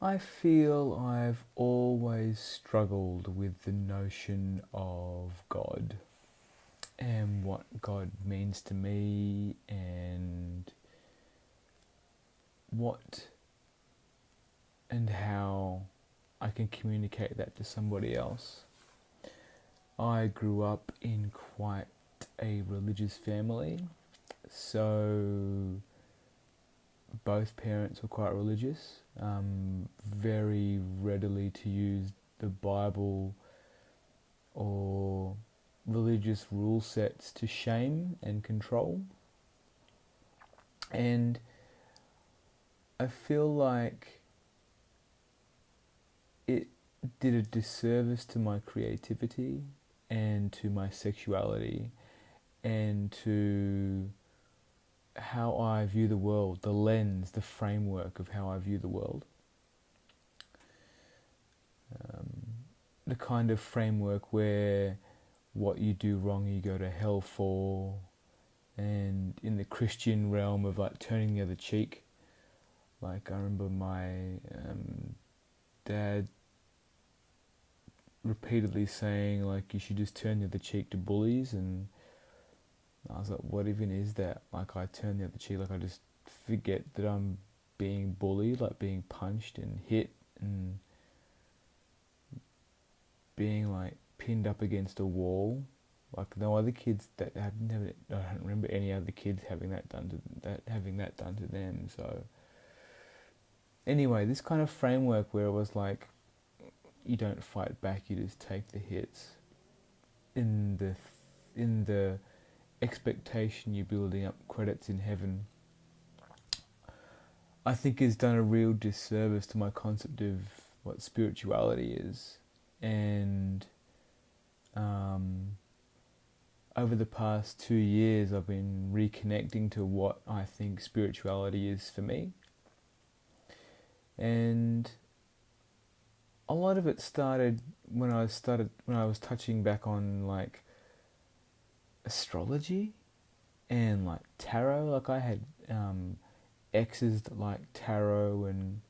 I feel I've always struggled with the notion of God and what God means to me and what and how I can communicate that to somebody else. I grew up in quite a religious family, so both parents were quite religious, very readily to use the Bible or religious rule sets to shame and control. And I feel like it did a disservice to my creativity and to my sexuality and to how I view the world, the lens, the framework of how I view the world. The kind of framework where what you do wrong you go to hell for, and in the Christian realm of like turning the other cheek. Like I remember my dad repeatedly saying like you should just turn the other cheek to bullies, and I was like, what even is that? Like I turn the other cheek, like I just forget that I'm being bullied, like being punched and hit and being like pinned up against a wall. Like no other kids that have never, I don't remember any other kids having that done to them. So anyway, this kind of framework where it was like you don't fight back, you just take the hits in the expectation you're building up credits in heaven, I think has done a real disservice to my concept of what spirituality is. And over the past 2 years, I've been reconnecting to what I think spirituality is for me. And a lot of it started when I was touching back on like astrology and like tarot. Like I had exes that like tarot and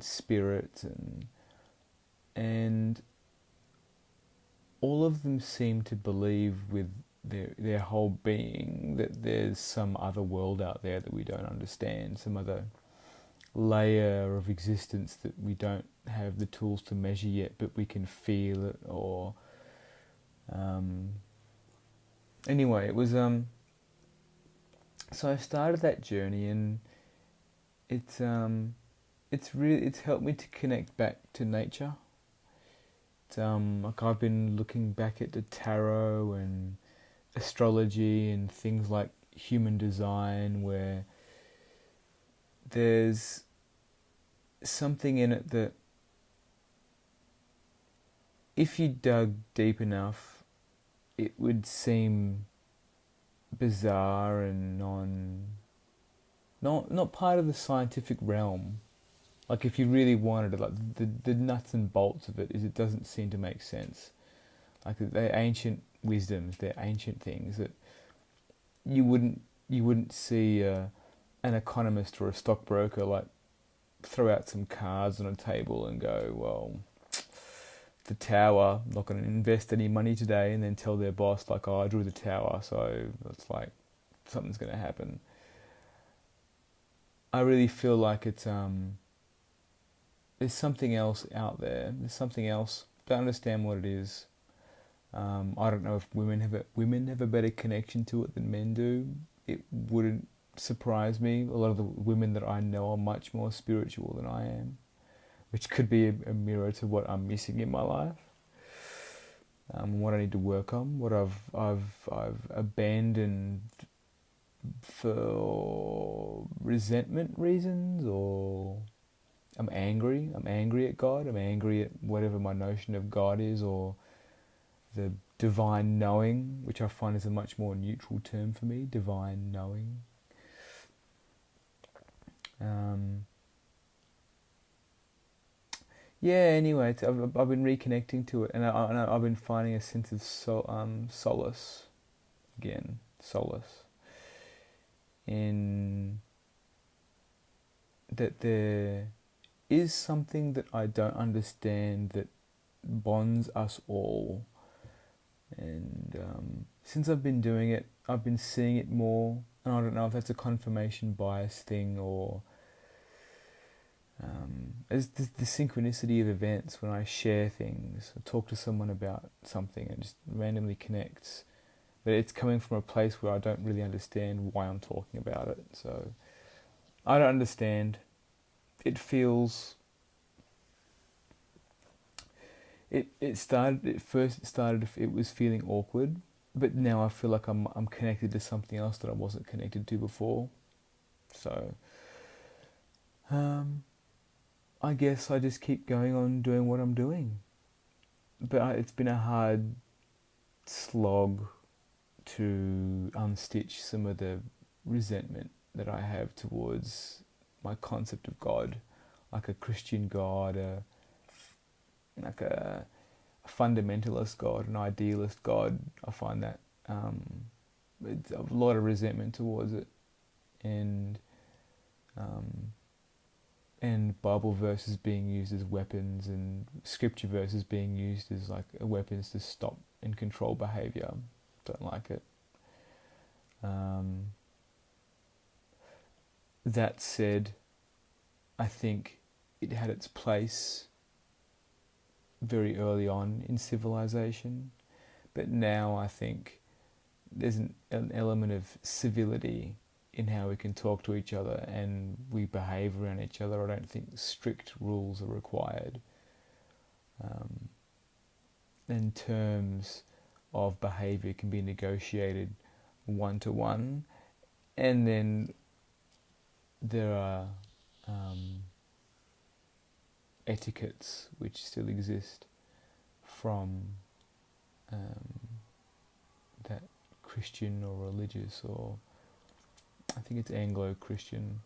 spirits and all of them seem to believe with their whole being that there's some other world out there that we don't understand, some other layer of existence that we don't have the tools to measure yet, but we can feel it. Or anyway, it was so I started that journey, and it's helped me to connect back to nature. Like I've been looking back at the tarot and astrology and things like human design, where there's something in it that if you dug deep enough, it would seem bizarre and not part of the scientific realm. Like if you really wanted it, like the nuts and bolts of it is it doesn't seem to make sense. Like they're ancient wisdoms, they're ancient things that you wouldn't see an economist or a stockbroker like throw out some cards on a table and go, well, the tower, I'm not going to invest any money today, and then tell their boss like, oh, I drew the tower, so it's like something's going to happen. I really feel like it's there's something else out there. There's something else. Don't understand what it is. I don't know if women have a better connection to it than men do. It wouldn't surprise me. A lot of the women that I know are much more spiritual than I am, which could be a mirror to what I'm missing in my life. What I need to work on, what I've abandoned for resentment reasons, or I'm angry at God, I'm angry at whatever my notion of God is, or the divine knowing, which I find is a much more neutral term for me, divine knowing. Yeah, anyway, I've been reconnecting to it, and I've been finding a sense of solace again, in that is something that I don't understand that bonds us all. And since I've been doing it, I've been seeing it more. And I don't know if that's a confirmation bias thing or as the synchronicity of events when I share things or talk to someone about something and just randomly connects. But it's coming from a place where I don't really understand why I'm talking about it. So I don't understand. It feels... It was feeling awkward, but now I feel like I'm connected to something else that I wasn't connected to before. So I guess I just keep going on doing what I'm doing. But it's been a hard slog to unstitch some of the resentment that I have towards my concept of God, like a Christian God, like a fundamentalist God, an idealist God. I find that it's a lot of resentment towards it, and Bible verses being used as weapons, and scripture verses being used as like weapons to stop and control behaviour. Don't like it. That said, I think it had its place very early on in civilization, but now I think there's an element of civility in how we can talk to each other and we behave around each other. I don't think strict rules are required. And terms of behaviour can be negotiated one-to-one, and then there are etiquettes which still exist from that Christian or religious, or I think it's Anglo-Christian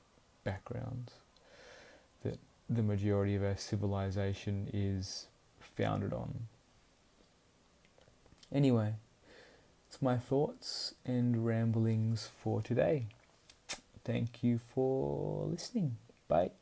backgrounds that the majority of our civilization is founded on. Anyway, it's my thoughts and ramblings for today. Thank you for listening. Bye.